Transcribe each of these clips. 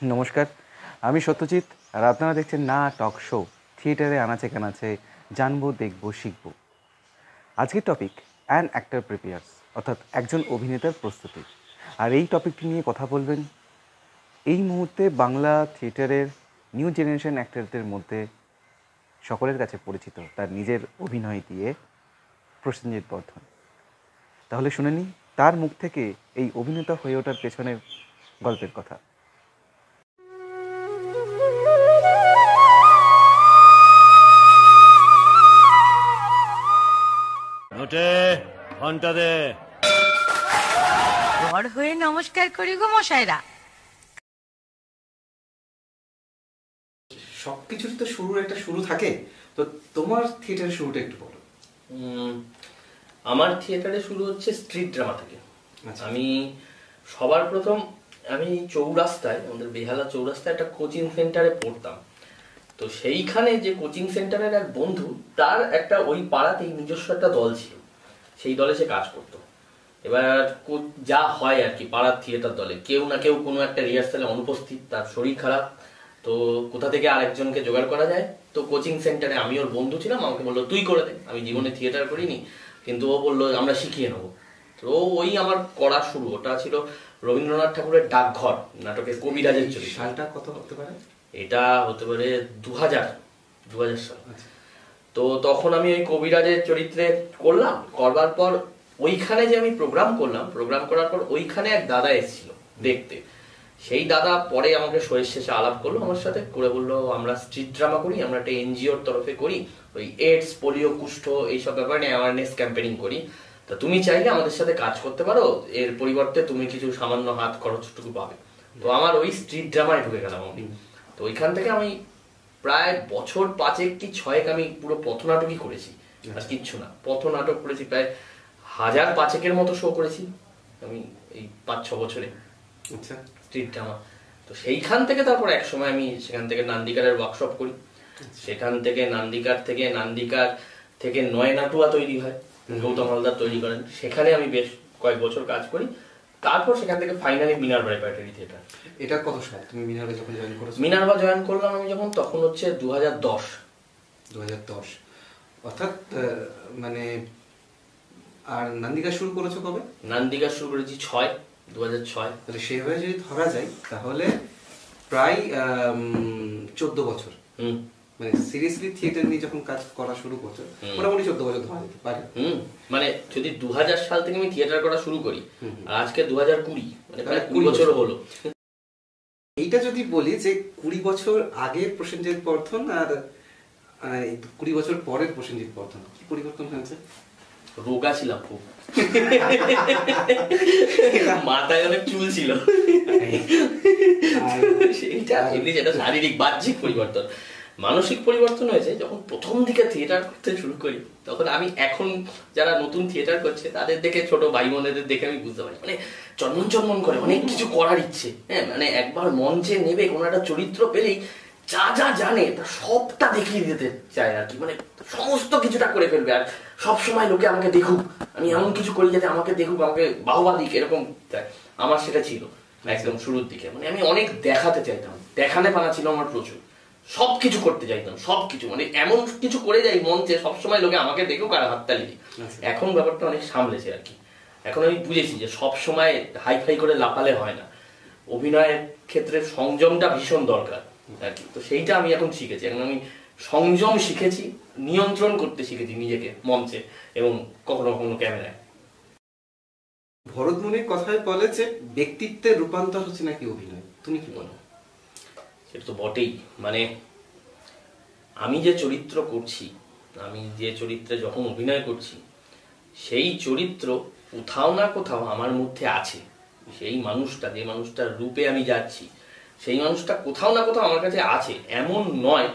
নমস্কার, আমি সত্যজিৎ আর আপনারা দেখছেন না টক শো থিয়েটারে আনাচে কানাচে জানবো দেখবো শিখব। আজকের টপিক অ্যান অ্যাক্টর প্রিপেয়ার্স, অর্থাৎ একজন অভিনেতার প্রস্তুতি। আর এই টপিকটি নিয়ে কথা বলবেন এই মুহূর্তে বাংলা থিয়েটারের নিউ জেনারেশন অ্যাক্টরদের মধ্যে সকলের কাছে পরিচিত তার নিজের অভিনয় দিয়ে প্রসেনজিৎ বর্ধন। তাহলে শুনে নিই তার মুখ থেকে এই অভিনেতা হয়ে ওঠার পেছনের গল্পের কথা। ঘন্টা দে। বড় হয়ে নমস্কার করি গো মশাইরা। সবকিছুর তো শুরুর একটা শুরু থাকে, তো তোমার থিয়েটারের শুরুটা একটু বলো। আমার থিয়েটারে শুরু হচ্ছে স্ট্রিট ড্রামা থেকে। আচ্ছা। আমি সবার প্রথম চৌরাস্তায়, আমাদের বেহালা চৌরাস্তায় একটা কোচিং সেন্টারে পড়তাম। তো সেইখানে যে কোচিং সেন্টারের এক বন্ধু, তার একটা ওই পাড়াতেই নিজস্ব একটা দল ছিল, সেই দলে সে কাজ করতো। এবার যা হয় আর কি, পাড়ার থিয়েটার দলে কেউ না কেউ কোনো একটা রিহার্সালে অনুপস্থিত, তার শরীর খারাপ, তো কোথা থেকে আরেকজনকে জোগাড় করা যায়। তো কোচিং সেন্টারে আমি ওর বন্ধু ছিলাম, আমাকে বললো তুই করে দে। আমি জীবনে থিয়েটার করিনি, কিন্তু ও বললো আমরা শিখিয়ে নেবো। তো ওই আমার করা শুরু। ওটা ছিল রবীন্দ্রনাথ ঠাকুরের ডাকঘর নাটকের কবিরাজের চরিত্র। সালটা কত হতে পারে? এটা হতে পারে 2000 সাল। তো তখন আমি ওই কবিরাজের চরিত্রে করলাম। করবার পর ওইখানে যে আমি প্রোগ্রাম করার পর ওইখানে এক দাদা এসেছিল দেখতে। সেই দাদা পরে আমাকে শোয়ের শেষে আলাপ করলো আমার সাথে, করে বললো আমরা স্ট্রিট ড্রামা করি, আমরা একটা এনজিওর তরফে করি, ওই এইডস, পোলিও, কুষ্ঠ এইসব ব্যাপারে নিয়ে অ্যাওয়ারনেস ক্যাম্পেনিং করি। তা তুমি চাইলে আমাদের সাথে কাজ করতে পারো, এর পরিবর্তে তুমি কিছু সামান্য হাত খরচটুকু পাবে। তো আমার ওই স্ট্রিট ড্রামায় ঢুকে গেলাম আমি। তো ওইখান থেকে আমি প্রায় বছর 5 কি 6 আমি পুরো পথনাটকই করেছি, আর কিচ্ছু না। পথনাটক করেছি প্রায় 1000-5 মতো শো করেছি আমি এই 5-6 বছরে স্ট্রিট ড্রামা। তো সেইখান থেকে তারপর এক সময় আমি সেখান থেকে নান্দিকারের ওয়ার্কশপ করি। সেখান থেকে নান্দিকার থেকে নয়নাটুয়া তৈরি হয়, গৌতম হালদার তৈরি করেন। সেখানে আমি বেশ কয়েক বছর কাজ করি। তারপর সেখান থেকে ফাইনালি মিনার্ভা রেপার্টরি থিয়েটার। এটা কত সাল তুমি মিনার্ভা যখন জয়েন করেছো? মিনার্ভা জয়েন করলাম আমি যখন, তখন হচ্ছে 2010। অর্থাৎ মানে আর নান্দিকা শুরু করেছো কবে? নান্দিকা শুরু করেছি 2006। তাহলে সেভাবে যদি ধরা যায় তাহলে প্রায় 14 বছর। মানে সিরিয়াসলি থিয়েটার নিয়ে যখন কাজ করা শুরু করছো, মোটামুটি 14 বছর ধরা যেতে পারে। মানে যদি 2000 সাল থেকে আমি থিয়েটার করা শুরু করি, আর আজকে 2020, মানে প্রায় 20 বছর হলো। এইটা যদি বলি যে 20 বছর আগের প্রসেনজিৎ বর্ধন আর 20 বছর পরের প্রসেনজিৎ বর্ধন, কি পরিবর্তন হয়েছে? রোগা ছিলাম খুব, মাথায় অনেক চুল ছিল, সেটা শারীরিক বাহ্যিক পরিবর্তন। মানসিক পরিবর্তন হয়েছে যখন প্রথম দিকে থিয়েটার করতে শুরু করি। তখন আমি এখন যারা নতুন থিয়েটার করছে তাদের দেখে, ছোট ভাই বোনেদের দেখে আমি বুঝতে পারি, মানে চন্মন করে অনেক কিছু করার ইচ্ছে। হ্যাঁ, মানে একবার মঞ্চে নেবে কোনো একটা চরিত্র পেলেই যা যা জানে তা সবটা দেখিয়ে দিতে চায় আর কি, মানে সমস্ত কিছুটা করে ফেলবে। আর সবসময় লোকে আমাকে দেখুক, আমি এমন কিছু করি যাতে আমাকে দেখুক, আমাকে বাহবা দিক, এরকম আমার সেটা ছিল একদম শুরুর দিকে। মানে আমি অনেক দেখাতে চাইতাম, দেখানে পানা ছিল আমার প্রচুর, সবকিছু করতে চাইতাম, সবকিছু, মানে এমন কিছু করে যাই মঞ্চে সবসময় লোকে আমাকে দেখুক আর হাততালি দিই। এখন ব্যাপারটা অনেক সামলেছে আর কি। এখন আমি বুঝেছি যে সবসময় হাই ফাই করে লাপালে হয় না, অভিনয়ের ক্ষেত্রে সংযমটা ভীষণ দরকার আর কি। তো সেইটা আমি এখন শিখেছি। এখন আমি সংযম শিখেছি, নিয়ন্ত্রণ করতে শিখেছি নিজেকে মঞ্চে এবং কখনো কখনো ক্যামেরায়। ভরতমুনির কথায় বলে যে ব্যক্তিত্বের রূপান্তর হচ্ছে নাকি অভিনয়, তুমি কি বলো? সেটা তো বটেই। মানে আমি যে চরিত্র করছি, আমি যে চরিত্রে যখন অভিনয় করছি, সেই চরিত্র কোথাও না কোথাও আমার মধ্যে আছে। সেই মানুষটা, যে মানুষটার রূপে আমি যাচ্ছি, সেই মানুষটা কোথাও না কোথাও আমার কাছে আছে। এমন নয়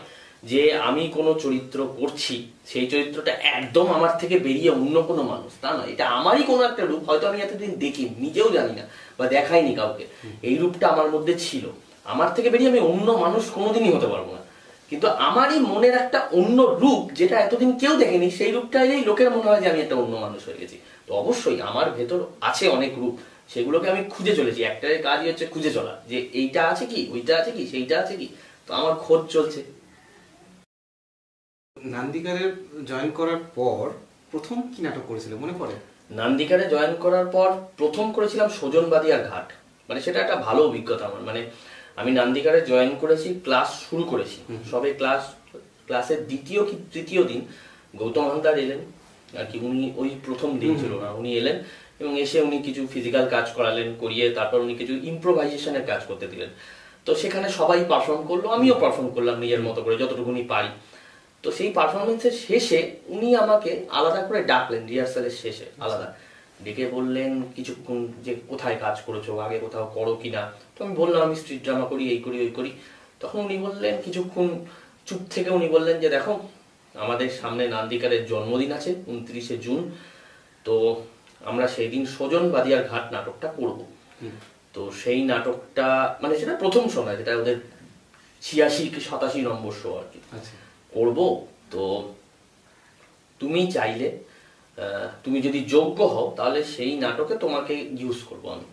যে আমি কোনো চরিত্র করছি, সেই চরিত্রটা একদম আমার থেকে বেরিয়ে অন্য কোনো মানুষ, তা নয়। এটা আমারই কোনো একটা রূপ, হয়তো আমি এতদিন দেখি নিজেও জানি না বা দেখাইনি কাউকে। এই রূপটা আমার মধ্যে ছিল, আমার থেকে বেরিয়ে আমি অন্য মানুষ কোনোদিনই হতে পারবো না। কিন্তু আমারই মনের একটা অন্য রূপ, যেটা এতদিন কেউ দেখেনি, সেই রূপটাই লোকের মনে হয় যে আমি একটা অন্য মানুষ হয়ে গেছি। তো অবশ্যই আমার ভেতর আছে অনেক রূপ, সেগুলোকে আমি খুঁজে চলেছি। অ্যাক্টরের কাজই হচ্ছে খুঁজে চলা, যে এইটা আছে কি, ওইটা আছে কি, সেইটা আছে কি। তো আমার খোঁজ চলছে। নান্দিকারে জয়েন করার পর প্রথম কি নাটক করেছিল মনে পড়ে? নান্দিকারে জয়েন করার পর প্রথম করেছিলাম সজনবাদিয়ার ঘাট। মানে সেটা একটা ভালো অভিজ্ঞতা আমার। মানে আমি নান্দিকারে জয়েন করেছি, ক্লাস শুরু করেছি, সবে ক্লাসের দ্বিতীয় কি তৃতীয় দিন গৌতম হালদার এলেন আর কি। উনি ওই প্রথম দিন ছিল না, উনি এলেন এবং এসে উনি কিছু ফিজিক্যাল কাজ করালেন, করিয়ে তারপর উনি কিছু ইম্প্রোভাইজেশনের কাজ করতে দিলেন। তো সেখানে সবাই পারফর্ম করলো, আমিও পারফর্ম করলাম নিজের মতো করে যতটুকুনি পারি। তো সেই পারফরমেন্সের শেষে উনি আমাকে আলাদা করে ডাকলেন, রিহার্সালের শেষে আলাদা ডেকে বললেন কিছুক্ষণ যে কোথায় কাজ করেছো, আগে কোথাও করো কিনা। তো আমি বললাম আমি স্ট্রিট ড্রামা করি, এই করি ওই করি। তখন উনি বললেন, কিছুক্ষণ চুপ থেকে উনি বললেন যে দেখো আমাদের সামনে নান্দিকারের জন্মদিন আছে 29শে জুন, তো আমরা সেই দিন সজনবাদিয়ার ঘাট নাটকটা করব। তো সেই নাটকটা মানে সেটা প্রথম সময়, যেটা ওদের 86 কি 87 নম্বর শো আর কি করব। তো তুমি চাইলে, তুমি যদি যোগ্য হও তাহলে সেই নাটকে তোমাকে ইউজ করবো আমি।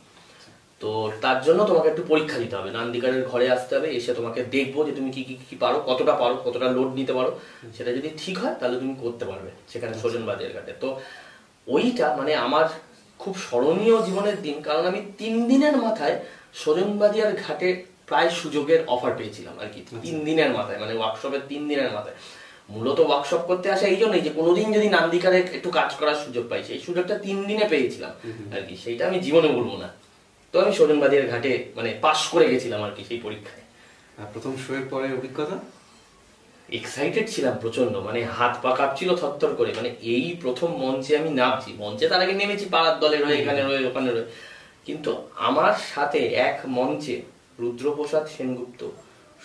তো তার জন্য তোমাকে একটু পরীক্ষা দিতে হবে, নান্দিকারের ঘরে আসতে হবে, এসে তোমাকে দেখবো যে তুমি কি কি কি পারো, কতটা লোড নিতে পারো। সেটা যদি ঠিক হয় তাহলে তুমি করতে পারবে সেখানে সজনবাদিয়ার ঘাটে। তো ওইটা মানে আমার খুব স্মরণীয় জীবনের দিন, কারণ আমি 3 দিনের মাথায় সজনবাদিয়ার ঘাটে প্রায় সুযোগের অফার পেয়েছিলাম আর কি। 3 দিনের মাথায়, মানে ওয়ার্কশপের 3 দিনের মাথায়। মূলত ওয়ার্কশপ করতে আসা এই জন্যই যে কোনোদিন যদি নান্দিকারে একটু কাজ করার সুযোগ পাই, সেই সুযোগটা 3 দিনে পেয়েছিলাম আর কি। সেইটা আমি জীবনে ভুলবো না। তো আমি সজনবাদিয়ার ঘাটে মানে পাশ করে গেছিলাম আর কি সেই পরীক্ষায়। প্রথম শোয়ের পরে অভিজ্ঞতা? এক্সাইটেড ছিলাম প্রচন্ড, মানে হাত পা কাঁপছিল থরথর করে। মানে এই প্রথম মঞ্চে আমি নামছি, মঞ্চে তার আগে নেমেছি পাড়ার দলের হয়ে, এখানে রয়ে ওখানে রয়ে, কিন্তু আমার সাথে এক মঞ্চে রুদ্রপ্রসাদ সেনগুপ্ত,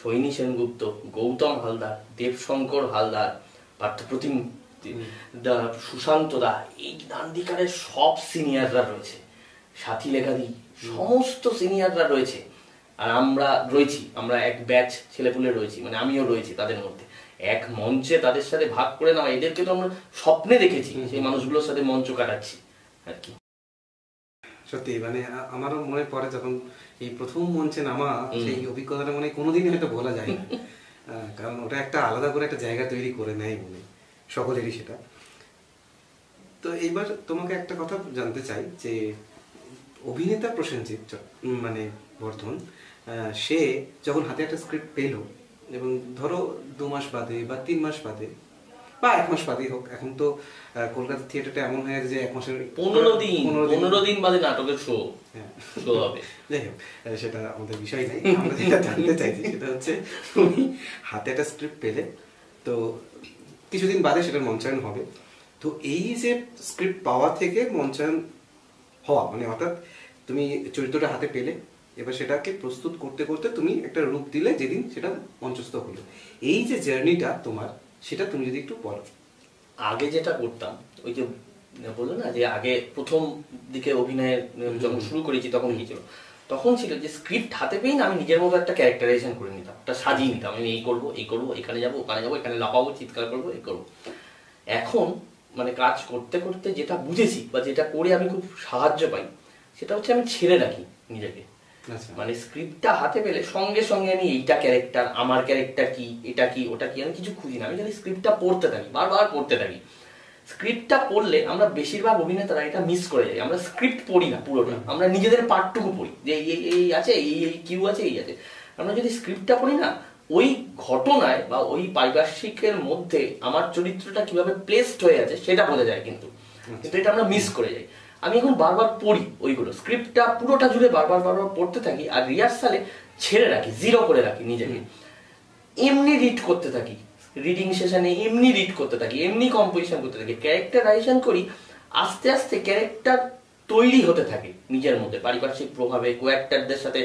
সৈনী সেনগুপ্ত, গৌতম হালদার, দেবশঙ্কর হালদার, পার্থপ্রতিম দা, সুশান্ত দা, এই নান্দিকারের সব সিনিয়ররা রয়েছে, সাথী লেখাদি সমস্ত সিনিয়ররা রয়েছে। আর আমরা রয়েছি, আমরা এক ব্যাচ ছেলেপুলে রয়েছি, মানে আমিও রয়েছি তাদের মধ্যে। এক মঞ্চে তাদের সাথে ভাগ করে নেওয়া, এদেরকে তো আমরা স্বপ্নে দেখেছি, সেই মানুষগুলোর সাথে মঞ্চ কাটাচ্ছি আর কি। সত্যি মানে আমারও মনে পড়ে যখন এই প্রথম মঞ্চে নামা, সেই অভিজ্ঞতাটা মানে কোনোদিনই হয়তো বলা যায় না। কারণ ওটা একটা আলাদা করে একটা জায়গা তৈরি করে নেয় মনে সকলেরই সেটা। তো এইবার তোমাকে একটা কথা জানতে চাই যে অভিনেতা প্রসেনজিৎ মানে বর্ধন, সে যখন হাতে একটা স্ক্রিপ্ট পেল এবং ধরো 2 মাস বাদে বা 3 মাস বাদে বা 1 মাস বাদে হোক, এখন তো কলকাতা থিয়েটারটা এমন হয়ে গেছে যে 1 মাসের 15 দিন বাদে নাটকের শো হবে। যাই হোক, সেটা আমাদের বিষয় নেই। আমরা যেটা জানতে চাইছি সেটা হচ্ছে তুমি হাতে একটা স্ক্রিপ্ট পেলে, তো কিছুদিন বাদে সেটার মঞ্চায়ন হবে। তো এই যে স্ক্রিপ্ট পাওয়া থেকে মঞ্চায়ন হওয়া, মানে অর্থাৎ তুমি চরিত্রটা হাতে পেলে, এবার সেটাকে প্রস্তুত করতে করতে তুমি একটা রূপ দিলে যেদিন সেটা মঞ্চস্থ হলো, এই যে জার্নিটা তোমার, সেটা তুমি যদি একটু বলো। আগে যেটা করতাম, ওই যে বললো না যে আগে প্রথম দিকে অভিনয় যখন শুরু করেছি তখন কি ছিল, তখন ছিল যে স্ক্রিপ্ট হাতে পেয়ে না আমি নিজের মতো একটা ক্যারেক্টারাইজেশন করে নিতাম, একটা সাজিয়ে নিতাম। আমি এই করবো, এখানে যাবো, ওখানে যাবো, এখানে লাফাবো, চিৎকার করবো, এই করবো। এখন মানে কাজ করতে করতে যেটা বুঝেছি বা যেটা করে আমি খুব সাহায্য পাই, সেটা হচ্ছে আমি ছেড়ে রাখি নিজেকে। মানে স্ক্রিপ্টটা হাতে পেলে সঙ্গে সঙ্গে আমি এইটা ক্যারেক্টার, আমার ক্যারেক্টার কি, এটা কি, ওটা কি, আমি কিছু খুঁজি না। আমি যদি স্ক্রিপ্টটা পড়তে থাকি, বারবার পড়তে থাকি। স্ক্রিপ্টটা পড়লে আমরা বেশিরভাগ অভিনেতারা এটা মিস করে যাই, আমরা স্ক্রিপ্ট পড়ি না পুরোটা, আমরা নিজেদের পার্টটুকু পড়ি, যে এই আছে, এই কিউ আছে, এই আছে। আমরা যদি স্ক্রিপ্টটা পড়ি না, ওই ঘটনায় বা ওই পারিপার্শ্বিকের মধ্যে আমার চরিত্রটা কিভাবে প্লেসড হয়ে আছে সেটা বোঝা যায়। কিন্তু এটা আমরা মিস করে যাই। আমি এখন বারবার পড়ি ওইগুলো, স্ক্রিপ্টটা পুরোটা জুড়ে বারবার পড়তে থাকি, আর রিহার্সালে ছেড়ে রাখি, জিরো করে রাখি নিজেকে। এমনি রিড করতে থাকি, রিডিং সেশনে এমনি রিড করতে থাকি, এমনি কম্পোজিশন করতে থাকি, ক্যারেক্টারাইজেশন করি। আস্তে আস্তে ক্যারেক্টার তৈরি হতে থাকে নিজের মধ্যে, পারিপার্শ্বিক প্রভাবে, কোঅ্যাক্টরদের সাথে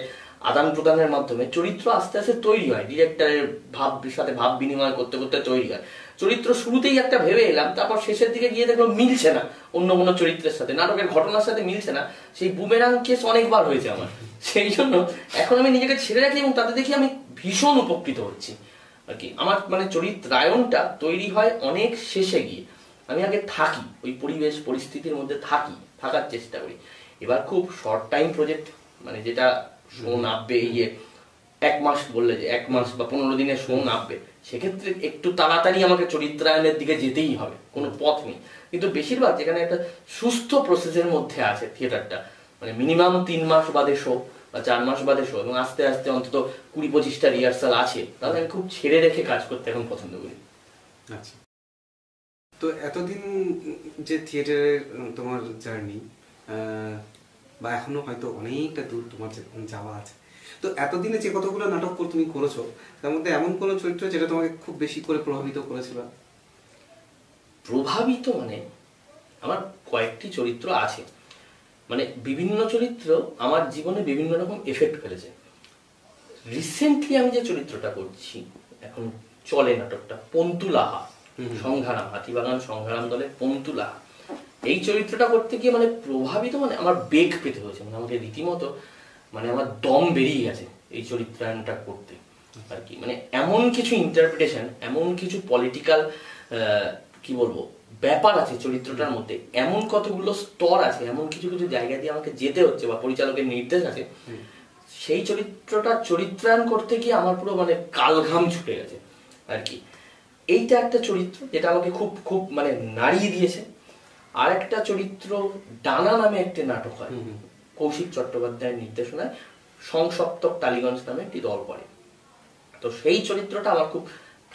আদান প্রদানের মাধ্যমে চরিত্র আস্তে আস্তে তৈরি হয়। ডিরেক্টরের সাথে ভাব বিনিময় করতে করতে তৈরি হয় চরিত্র। শুরুতেই একটা ভেবে এলাম, তারপর শেষের দিকে গিয়ে দেখলো মিলছে না অন্য কোনো চরিত্রের সাথে, নাটকের ঘটনার সাথে মিলছে না। সেই বুমেরাং কেস অনেকবার হয়েছে আমার। সেই জন্য এখন আমি নিজেকে ছেড়ে রাখি এবং তাতে দেখি আমি ভীষণ উপকৃত হচ্ছি আর কি। আমার মানে চরিত্রায়নটা তৈরি হয় অনেক শেষে গিয়ে। আমি আগে থাকি, ওই পরিবেশ পরিস্থিতির মধ্যে থাকার চেষ্টা করি, এবার খুব শর্ট টাইম প্রজেক্ট, মানে যেটা শো নামবে ইয়ে 1 মাস বললে যে 1 মাস বা 15 দিনের শো নামবে, সেক্ষেত্রে একটু তাড়াতাড়ি আমাকে চরিত্রায়নের দিকে যেতেই হবে, কোনো পথ নেই। কিন্তু বেশিরভাগ যেখানে একটা সুস্থ প্রসেসের মধ্যে আছে থিয়েটারটা, মানে মিনিমাম 3 মাস বাদে শো বা 4 মাস বাদে শো, এবং আস্তে আস্তে অন্তত 20-25টা রিহার্সাল আছে, তাহলে আমি খুব ছেড়ে রেখে কাজ করতে এখন পছন্দ করি। আচ্ছা, তো এতদিন যে থিয়েটারের তোমার জার্নি, বা এখনো হয়তো অনেকটা দূর তোমার যাওয়া আছে, তো এতদিনে যে কতগুলো নাটক তুমি করেছো, তার মধ্যে এমন কোনো চরিত্র যেটা তোমাকে খুব বেশি করে প্রভাবিত করেছিল? প্রভাবিত মানে আমার কয়েকটি চরিত্র আছে, মানে বিভিন্ন চরিত্র আমার জীবনে বিভিন্ন রকম এফেক্ট ফেলেছে। রিসেন্টলি আমি যে চরিত্রটা করছি এখন চলে নাটকটা, পন্তু লাহা সংঘারাম, হাতিবাগান সংঘারাম দলের পন্তু লাহা, এই চরিত্রটা করতে গিয়ে মানে প্রভাবিত মানে আমার বেগ পেতে হয়েছে, মানে আমাকে রীতিমতো মানে আমার দম বেরিয়ে গেছে এই চরিত্রায়নটা করতে আর কি। মানে এমন কিছু ইন্টারপ্রিটেশন, এমন কিছু পলিটিক্যাল কি বলবো ব্যাপার আছে চরিত্রটার মধ্যে, এমন কতগুলো স্তর আছে, এমন কিছু কিছু জায়গা দিয়ে আমাকে যেতে হচ্ছে বা পরিচালকের নির্দেশ আছে, সেই চরিত্রটা চরিত্রায়ন করতে গিয়ে আমার পুরো মানে কালঘাম ছুটে গেছে আর কি। এইটা একটা চরিত্র যেটা আমাকে খুব খুব মানে নাড়িয়ে দিয়েছে। আর একটা চরিত্র ডানা নামে একটি নাটক হয়, কৌশিক চট্টোপাধ্যায়ের নির্দেশনায় সংসপ্তক টালিগঞ্জ নামে একটি দল করে, তো সেই চরিত্রটা আমার খুব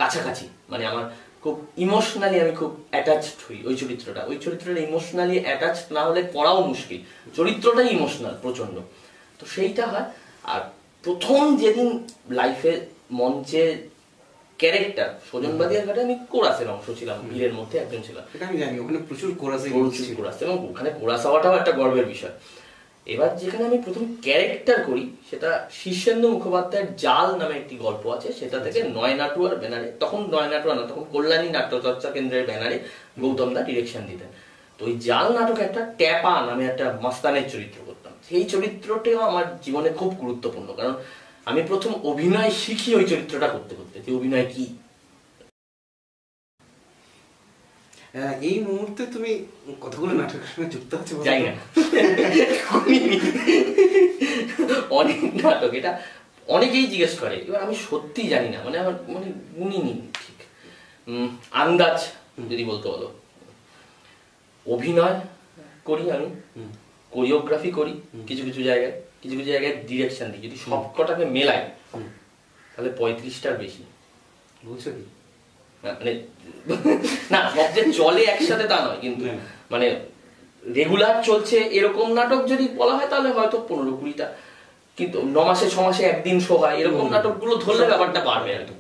কাছাকাছি, মানে আমার খুব ইমোশনালি আমি খুব অ্যাটাচড হই ওই চরিত্রটা। ওই চরিত্রটা ইমোশনালি অ্যাটাচড না হলে করাও মুশকিল, চরিত্রটাই ইমোশনাল প্রচন্ড, তো সেইটা হয়। আর প্রথম যেদিন লাইফে মঞ্চে ক্যারেক্টার সজনবাদিয়ার ঘাটে আমি কোরাসের অংশ ছিলাম, বীরের মধ্যে একজন ছিলাম, এটা আমি জানি, ওখানে প্রচুর কোরাস, এবং ওখানে কোরাস হওয়াটাও একটা গর্বের বিষয়। এবার যেখানে আমি প্রথম ক্যারেক্টার করি সেটা শীর্ষেন্দু মুখোপাধ্যায়ের জাল নামে একটি গল্প আছে, সেটা থেকে নয়নাটুয়ার ব্যানারে, তখন নয়নাটুয়া না, তখন কল্যাণী নাট্যচর্চা কেন্দ্রের ব্যানারে গৌতম দা ডিরেকশন দিতেন। তো ওই জাল নাটকে একটা ট্যাপা নামে একটা মাস্তানের চরিত্র করতাম। সেই চরিত্রটাও আমার জীবনে খুব গুরুত্বপূর্ণ, কারণ আমি প্রথম অভিনয় শিখি ওই চরিত্রটা করতে করতে, যে অভিনয় কি। এই মুহূর্তে তুমি কতগুলো নাটকের সঙ্গে যুক্ত আছো যাই না, অনেক নাটক, এটা অনেকেই জিজ্ঞেস করে, এবার আমি সত্যি জানি না, মানে আমার মানে গুনিনি ঠিক। আন্দাজ যদি বলতে বলো, অভিনয় করি আমি, কোরিওগ্রাফি করি কিছু কিছু জায়গায়, কিছু কিছু জায়গায় ডিরেকশন দিই, যদি সব কটাকে মেলাই তাহলে 35টার বেশি। বলছো কি? মানে না সব যে চলে একসাথে তা নয়, কিন্তু মানে রেগুলার চলছে এরকম নাটক যদি বলা হয় তাহলে হয়তো 15-20টা, কিন্তু 9 মাসে 6 মাসে একদিন শো হয় এরকম নাটকগুলো ধরলে ব্যাপারটা বাড়বে আর কি।